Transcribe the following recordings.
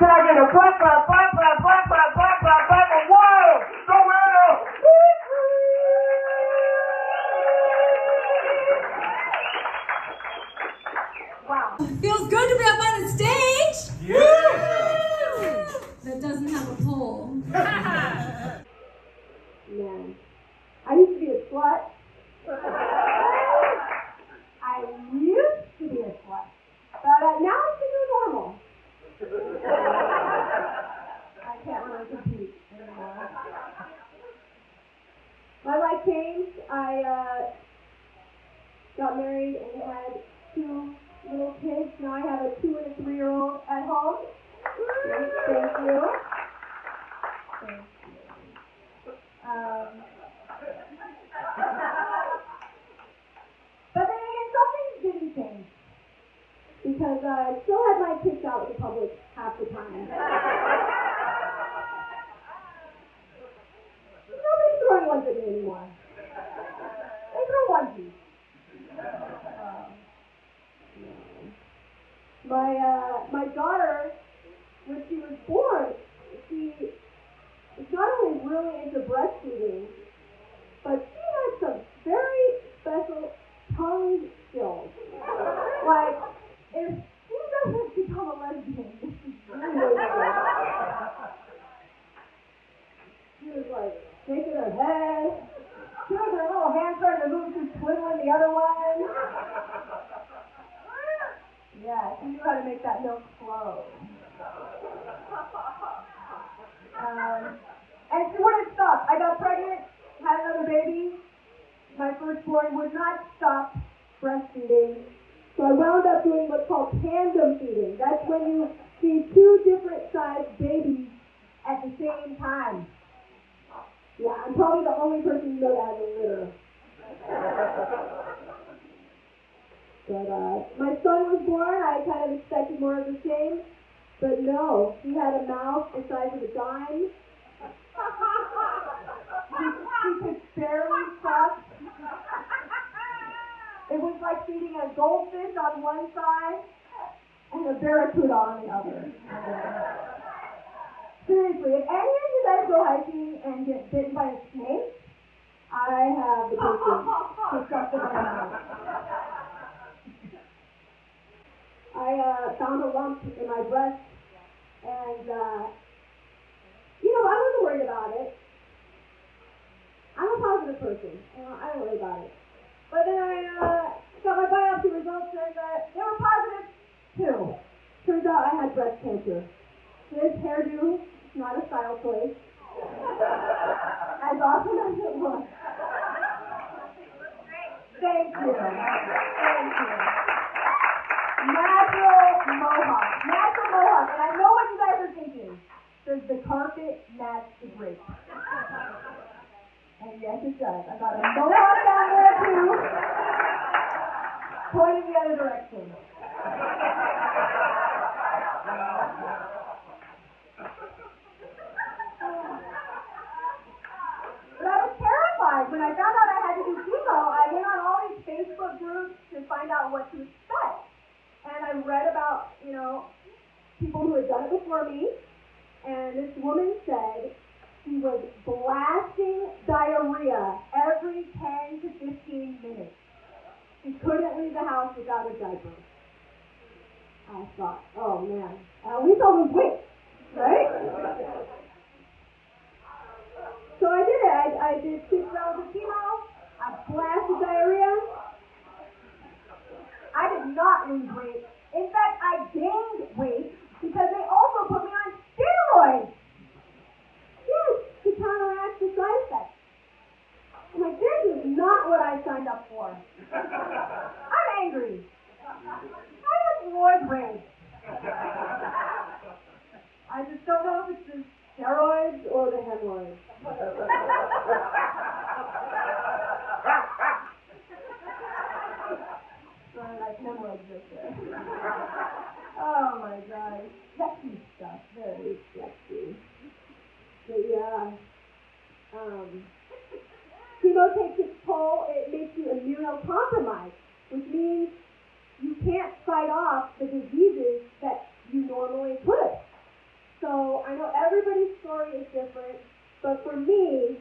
Can I get a clap, clap, clap, clap, clap, clap, clap, clap, clap, and whoa! Joanna! Wow. Feels good to be up on the stage. Yeah! That doesn't have a pole. Man, I used to be a slut. I used to be a slut. But now it's the new normal. I can't really compete anymore. My life changed. I got married and had 2 little kids. Now I have a 2 and a 3-year-old at home. Thank you. Thank you. But then again, something didn't change. Because I still had my kids out in public half the time. Nobody's throwing ones at me anymore. They throw onesies. My daughter, when she was born, she is not only really into breastfeeding, but she has some very special tongue skills. Like, if she doesn't become a lesbian, this is really good. She was like shaking her head. She was her little hand starting to move, she's twiddling the other one. Yeah, she knew how to make that milk flow. And she wouldn't stop. I got pregnant, had another baby. My firstborn would not stop breastfeeding. So I wound up doing what's called tandem feeding. That's when you feed 2 different sized babies at the same time. Yeah, I'm probably the only person you know that has a litter. But my son was born. I kind of expected more of the same. But no, he had a mouth the size of a dime. He could barely suck. It was like feeding a goldfish on one side and a barracuda on the other. Seriously, if any of you guys go hiking and get bitten by a snake, I have the person to suck them in my mouth. I found a lump in my breast, and I wasn't worried about it. I'm a positive person. I don't worry about it. But then I got my biopsy results, and they were positive too. Turns out I had breast cancer. This hairdo is not a style choice. As awesome as it looks. Thank you. Thank you. Natural mohawk. Natural mohawk. And I know what you guys are thinking. Does the carpet match the drape? And yes, it does. I got a mohawk down there too. Pointing the other direction. But I was terrified. When I found out I had to do chemo, I went on all these Facebook groups to find out what to expect. And I read about, people who had done it before me. And this woman said she was blasting diarrhea every 10 to 15 minutes. She couldn't leave the house without a diaper. I thought, oh man, at least I'll lose weight, right? So I did it. I did 6 rounds of chemo. I blasted diarrhea. I did not lose weight. In fact, I gained weight because they also put me on steroids. Yes, to counteract the side effects. I'm like, this is not what I signed up for. I'm angry. I have roid rage. I just don't know if it's the steroids or the hemorrhoids. Sorry, like hemorrhoids right there. Oh my god. Sexy stuff. Very sexy. But yeah. Chemo takes its toll. It makes you immunocompromised, which means you can't fight off the diseases that you normally could. But for me,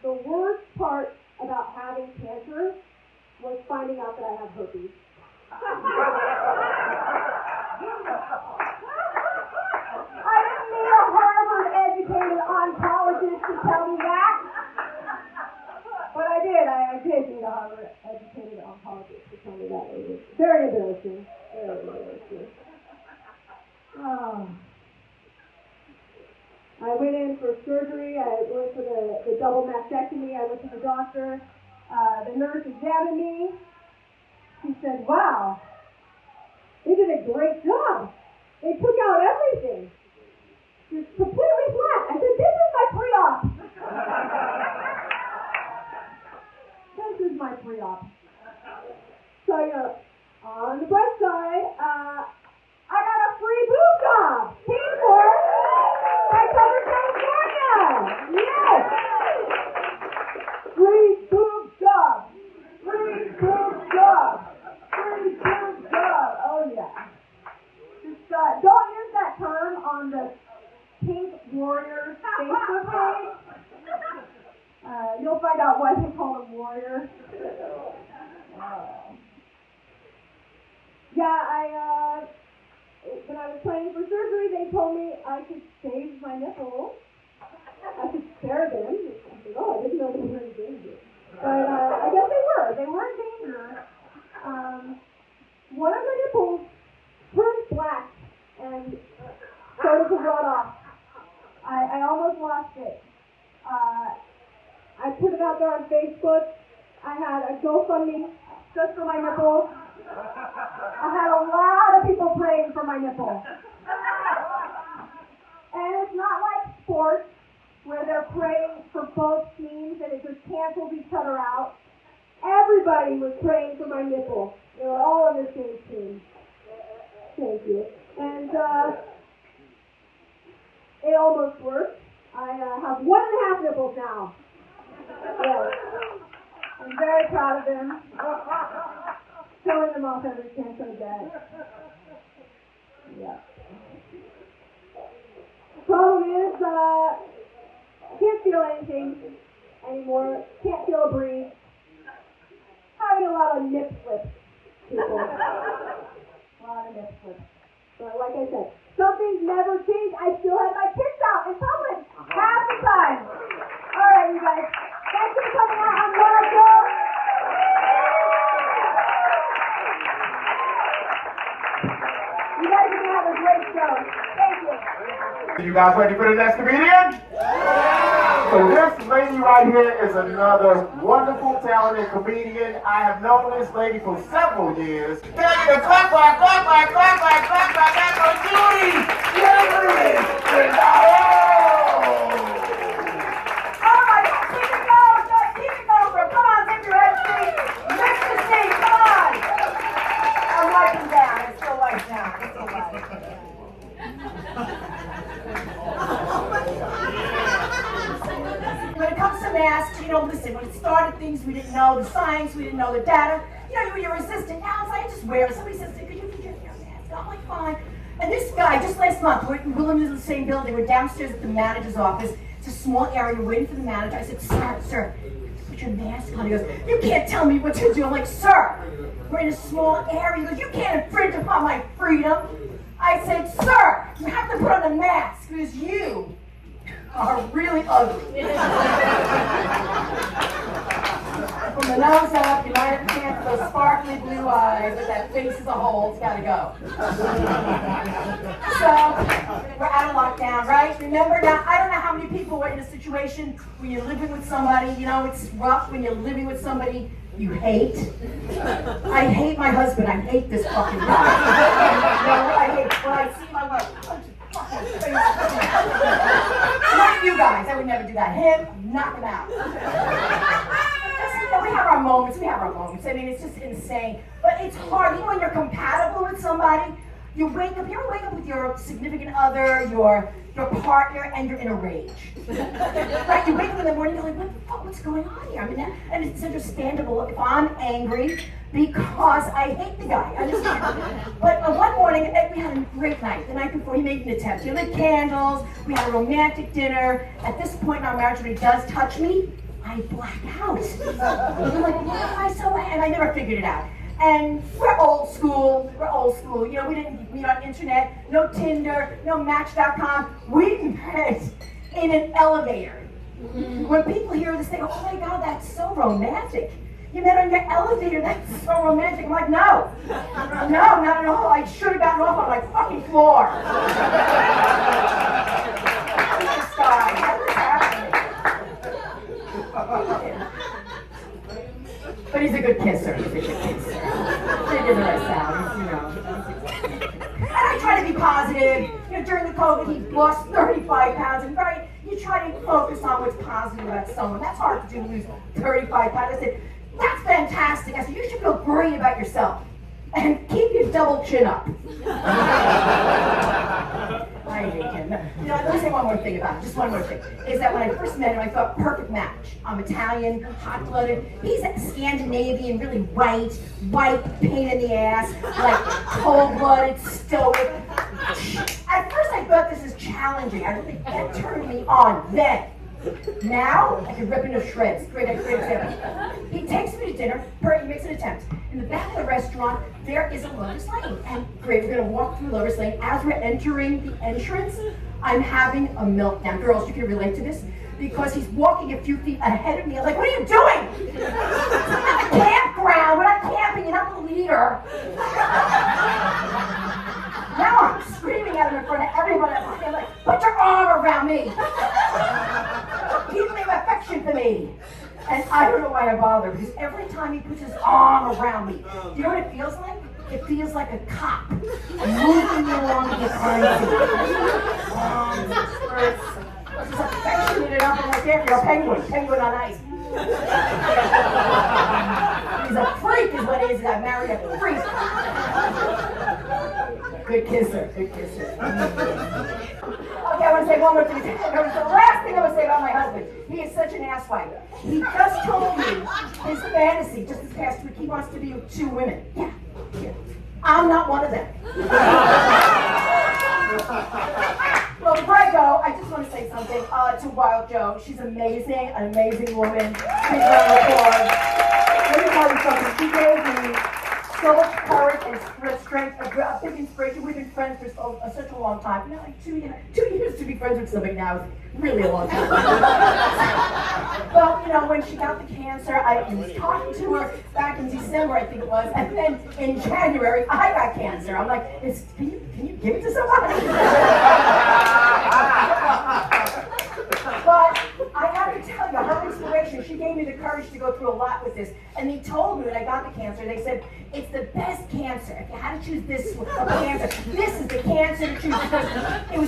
the worst part about having cancer was finding out that I have herpes. I didn't need a Harvard-educated oncologist to tell me that. But I did. I did need a Harvard-educated oncologist to tell me that. It was very embarrassing. Very embarrassing. Oh. I went in for surgery. I went for the double mastectomy. I went to the doctor. The nurse examined me. She said, "Wow, they did a great job. They took out everything. It's completely flat." I said, "This is my pre-op." This is my pre-op. So, on the bright side, I got a free boob job. Paid for by Southern California. Yes. Free boob job. Free boob job. Free boob job. Oh, yeah. Just don't use that term on the Pink Warriors Facebook page. You'll find out why they call them warriors. When I was planning for surgery, they told me I could save my nipples. I could spare them. I said, "Oh, I didn't know they were in danger." But I guess they were. They were in danger. One of the nipples turned black and started to rot off. I almost lost it. I put it out there on Facebook. I had a GoFundMe just for my nipples. I had a lot of people praying for my nipples. And it's not like sports where they're praying for both teams and it just cancels each other out. Everybody was praying for my nipples. They were all on the same team. Thank you. And it almost worked. I have 1.5 nipples now. Yes. I'm very proud of them. Showing them off every chance I get. Yeah. Problem is, can't feel anything anymore. Can't feel a breeze. Having a lot of nip slips, people. A lot of nip slips. But like I said, some things never change. I still have my tits out in public half the time. All right, you guys. Thanks for coming out on my show. You guys are going to have a great show. Thank you. You guys ready for the next comedian? So this lady right here is another wonderful, talented comedian. I have known this lady for several years. Can I get a clap, clap, clap, clap, clap, clap, clap, clap, clap for Judy Gregory Renado! Oh my God, keep it going, guys, keep it going. Come on, take your head straight. Lift the seat, come on. I'm wiping down. It's still wiped down. It's still wiped. When it comes to masks, listen, when it started, things we didn't know, the science, we didn't know the data. You're resistant. Now it's like, just wear it. Somebody says, could you put your mask? I'm like, fine. And this guy, just last month, we're in the same building. We're downstairs at the manager's office. It's a small area. We're waiting for the manager. I said, sir, put your mask on. He goes, you can't tell me what to do. I'm like, sir, we're in a small area. He goes, you can't infringe upon my freedom. I said, sir, you have to put on a mask because you are really ugly. From the nose up, you might have a chance of those sparkly blue eyes, but that face as a whole, it's gotta go. So, we're out of lockdown, right? Remember now, I don't know how many people were in a situation when you're living with somebody, it's rough when you're living with somebody you hate. I hate my husband, I hate this fucking guy. I hate when I see my wife. Not you guys, I would never do that. Him, knock him out. We have our moments. I mean, it's just insane. But it's hard, even when you're compatible with somebody, you ever wake up with your significant other, your partner, and you're in a rage. Right? You wake up in the morning, you're like, what the fuck, what's going on here? I mean, and it's understandable. If I'm angry, because I hate the guy. Understand? But one morning, we had a great night. The night before, he made an attempt. He lit candles. We had a romantic dinner. At this point in our marriage, when he does touch me, I black out. I'm like, why am I so? And I never figured it out. And we're old school. You know, we didn't meet on internet. No Tinder. No Match.com. We met in an elevator. When people hear this, they go, "Oh my God, that's so romantic. You met on your elevator. That's so romantic." I'm like, no, not at all. I should have gotten off on my fucking floor. This guy, how did this happen? But he's a good kisser. He did the right sound, you know. And I try to be positive. You know, during the COVID, he lost 35 pounds, and right, you try to focus on what's positive about someone. That's hard to do, lose 35 pounds. I said, that's fantastic. I said, you should feel great about yourself. And keep your double chin up. I hate him. You know, let me say one more thing about him. Just one more thing. Is that when I first met him, I thought, perfect match. I'm Italian, hot-blooded. He's Scandinavian, really white, pain in the ass, like cold-blooded, stoic. At first, I thought this is challenging. I don't think that turned me on then. Now, I can rip into shreds. Great example. He takes me to dinner. He makes an attempt. In the back of the restaurant, there is a Lotus Lane. And great, we're going to walk through Lotus Lane. As we're entering the entrance, I'm having a meltdown. Girls, you can relate to this. Because he's walking a few feet ahead of me. I'm like, what are you doing? It's not a campground. We're not camping. You're not the leader. Now I'm screaming at him in front of everybody. I'm like, put your arm around me. Feeling affection for me. And I don't know why I bother, because every time he puts his arm around me, do you know what it feels like? It feels like a cop moving me along the crime scene. Just affectionate it up and like, there, you're a penguin on ice. He's a freak is what he is. I married a freak. Good kisser. Okay, I want to say one more thing. The last thing I want to say about my husband. He is such an asswipe. He just told me his fantasy, just this past week, he wants to be with 2 women. Yeah. I'm not one of them. Well, before I go, I just want to say something to Wild Jo. She's amazing, an amazing woman. Big round of applause. Let me tell you something. She gave me so much courage and strength, a big inspiration. We've been friends for such a long time. You know, like 2 years to be friends with somebody now is really a long time. Well, you know, when she got the cancer, I was talking to her back in December, I think it was, and then in January, I got cancer. I'm like, can you give it to somebody? But I have to tell you, her inspiration, she gave me the courage to go through a lot with this. And they told me when I got the cancer, they said, it's the best cancer. If you had to choose this cancer, this is the cancer to choose because it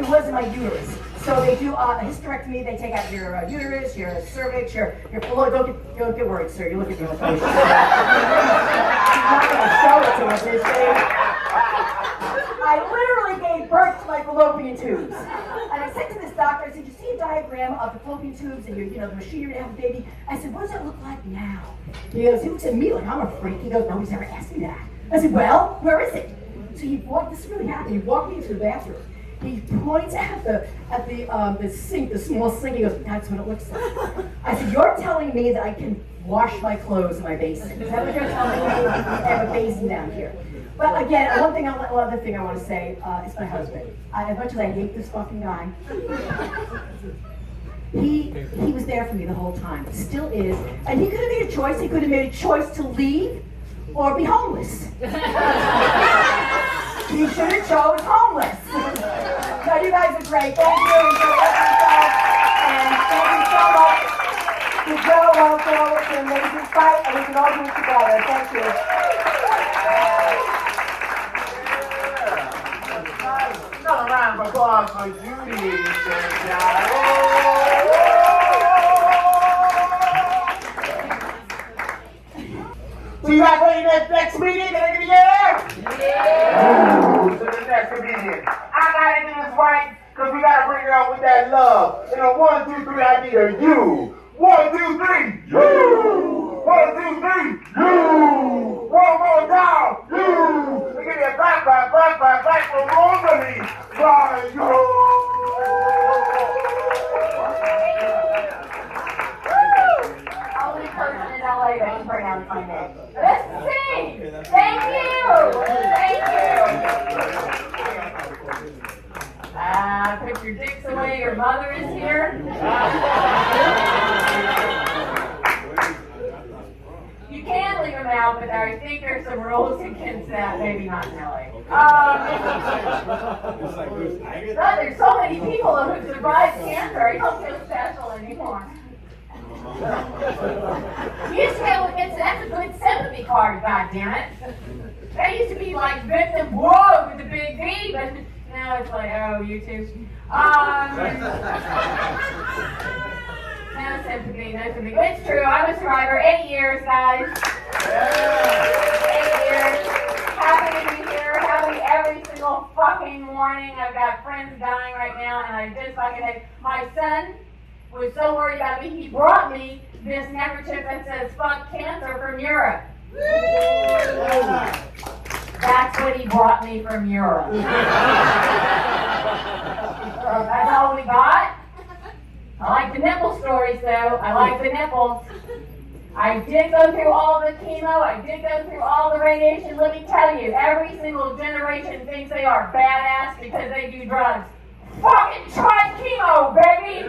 was in my uterus. So they do a hysterectomy, they take out your uterus, your cervix, your fallopian. Don't get worried, sir. You look at me like, she's not going to show it to us, is she? I literally gave birth to my fallopian tubes. And I said to this doctor, I said, you see a diagram of the fallopian tubes and the machinery to have a baby? I said, what does it look like now? He looks at me like I'm a freak. He goes, nobody's ever asked me that. I said, well, where is it? So this really happened. He walked me into the bathroom. He points at the sink, the small sink. He goes, that's what it looks like. I said, you're telling me that I can wash my clothes in my basin. Is that what you're telling me? I have a basin down here. But again, one other thing I want to say is my husband. As much as I hate this fucking guy, he was there for me the whole time. Still is. And he could have made a choice. He could have made a choice to leave or be homeless. He should have chose homeless. So you guys are great. Thank you. Enjoy yourself. And thank you so much to Joe Walpole. It's an amazing fight, and we can all do it together. Thank you. Another round of applause for Judy. See you guys later next meeting. Can I get a yeah? To the next comedian. I gotta get this right because we gotta bring it out with that love. In a 1, 2, 3, I need a you. 1, 2, 3, you. 1, 1, 2, 3. You. One more time. You. Look at that back from Rosalie. Right, Only person in LA that can pronounce my name. Let's see. Thank you. Put your dicks away. Your mother is here. You can leave them out, but I think there's some rules against that. Maybe not in LA. There's so many people who survived cancer. I don't feel special anymore. You used to be able to get that's a good sympathy card, goddammit. That used to be like victim whoa with the big V, but now it's like, oh, you too. No sympathy. It's true, I'm a survivor. 8 years, guys. 8 years. Happy to be here. Happy every single fucking morning. I've got friends dying right now, and I just fucking hate. My son was so worried about me, he brought me this neckerchief that says fuck cancer from Europe. That's what he brought me from Europe. That's all we got. I like the nipple stories though. I like the nipples. I did go through all the chemo. I did go through all the radiation. Let me tell you, every single generation thinks they are badass because they do drugs. Fucking try chemo, baby!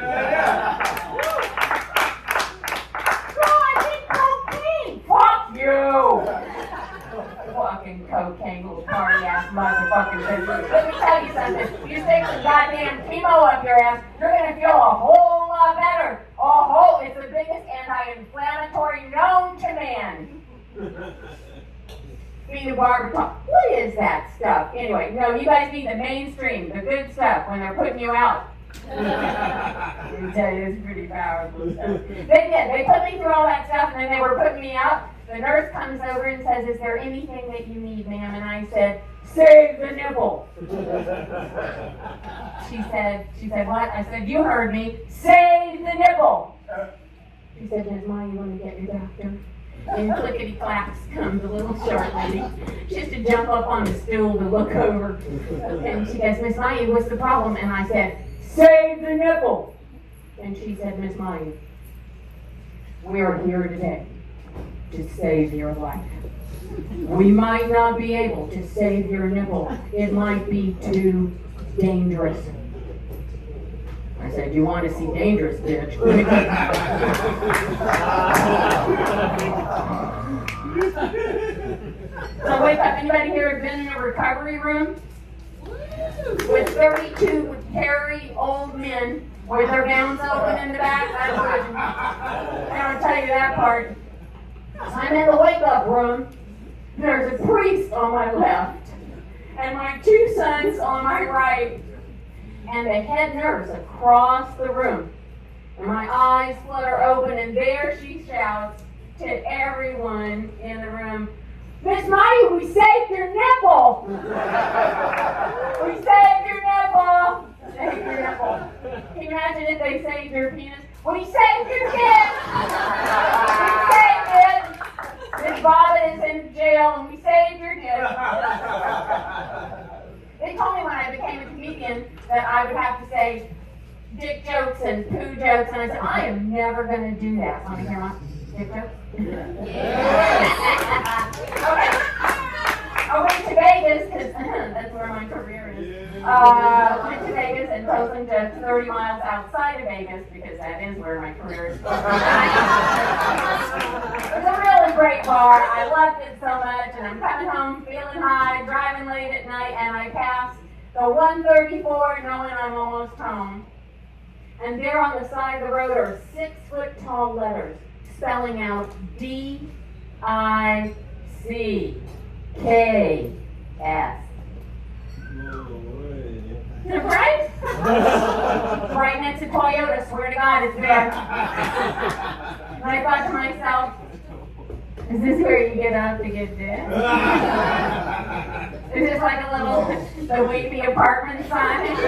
Girl, I did cocaine! Fuck you! Fucking cocaine, little party-ass motherfucking bitch. Let me tell you something. You stick some goddamn chemo up your ass, you're gonna feel a whole lot better. It's the biggest anti-inflammatory known to man. Phenobarbital. What is that stuff? Anyway, no, you guys need the mainstream, the good stuff when they're putting you out. Let me tell you, it's pretty powerful stuff. They put me through all that stuff, and then they were putting me out. The nurse comes over and says, is there anything that you need, ma'am? And I said, save the nipple. She said, what? I said, you heard me. Save the nipple. She said, Ms. Ma, you want to get your doctor? And clickety clacks comes a little short lady. She has to jump up on the stool to look over. And she goes, Miss Maya, what's the problem? And I said, save the nipple. And she said, Miss Maya, we're here today to save your life. We might not be able to save your nipple. It might be too dangerous. I said, you want to see dangerous, bitch? So wake up. Anybody here have been in a recovery room? With 32 hairy old men with their gowns open in the back? I don't tell you that part. I'm in the wake-up room. There's a priest on my left, and my 2 sons on my right, and the head nurse across the room. And my eyes flutter open, and there she shouts to everyone in the room, Miss Maya, we saved your nipple! We saved your nipple! Saved your nipple. Can you imagine if they saved your penis? We saved your kid! We saved it! Miss Bobbitt is in jail, and we saved your kid. They told me when I became a comedian that I would have to say dick jokes and poo jokes, and I said, I am never going to do that. Want to hear my dick joke? I went to Vegas, because that's where my career is. Went to Vegas and told them jokes 30 miles outside of Vegas, because that is where my career is. It was a really great bar. I loved it so much, and I'm coming home feeling high, driving late at night, and I passed the 134 knowing I'm almost home. And there on the side of the road are 6-foot-tall letters spelling out DICKS. Right? Right next to Toyota, swear to God, it's there. And I thought to myself, is this where you get up to get this? Is this like a little, the Weepy apartment sign? It's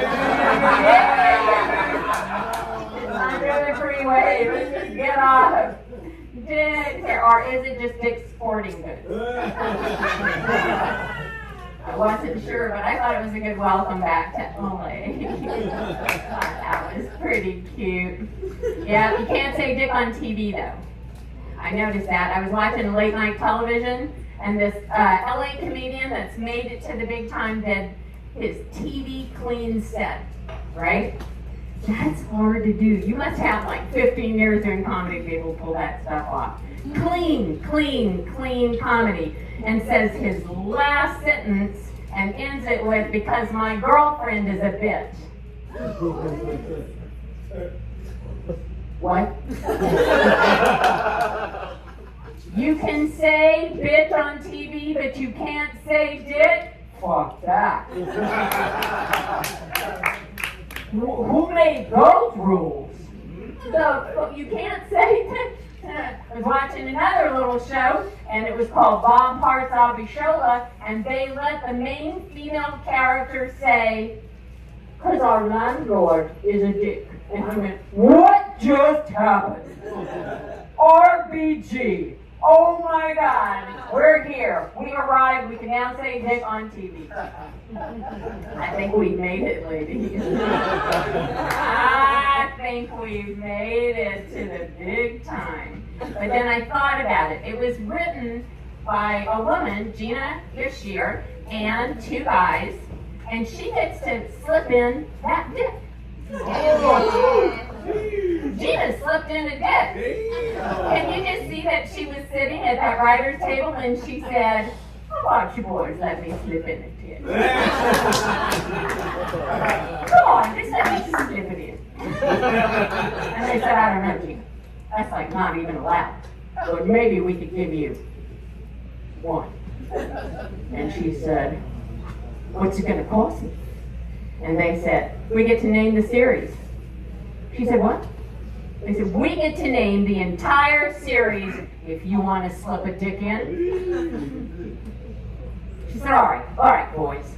under the freeway, let's just get off. Dick, or is it just Dick's Sporting Goods? I wasn't sure, but I thought it was a good welcome back to Olay. That was pretty cute. Yeah, you can't say Dick on TV though. I noticed that. I was watching late night television, and this LA comedian that's made it to the big time did his TV clean set, right? That's hard to do. You must have like 15 years doing comedy to be able to pull that stuff off. Clean comedy. And says his last sentence and ends it with, because my girlfriend is a bitch. What? You can say bitch on TV, but you can't say dick? Fuck that. Who made those rules? So you can't say dick. I was watching another little show, and it was called Bob Hearts Abishola, and they let the main female character say, "'Cause our landlord is a dick." And I went, what just happened? RBG. Oh my God, we're here. We arrived. We can now say dick on TV. I think we made it, ladies. I think we've made it to the big time. But then I thought about it. It was written by a woman, Gina Gershir, and two guys, and she gets to slip in that dick. Gina slipped in a dick. Can you just see that she was sitting at that writer's table and she said, "How about you boys let me slip in a dick? Come on, just let me slip it in." And they said, "I don't know, Gina. That's like not even allowed. But maybe we could give you one." And she said, "What's it gonna cost me?" And they said, "We get to name the series." She said, "What?" They said, "We get to name the entire series if you want to slip a dick in." She said, all right, boys.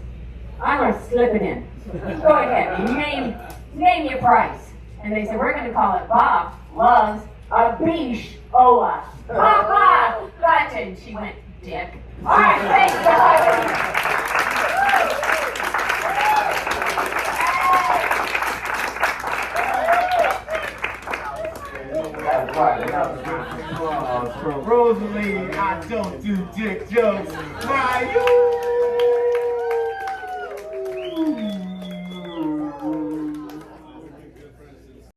I'm going to slip it in. Go ahead, name your price." And they said, "We're going to call it Bob Loves a Beach Ola." "Ha! Gotcha." And she went, "Dick." All right, thanks, guys. Rosalie, I don't do dick jokes. Why you?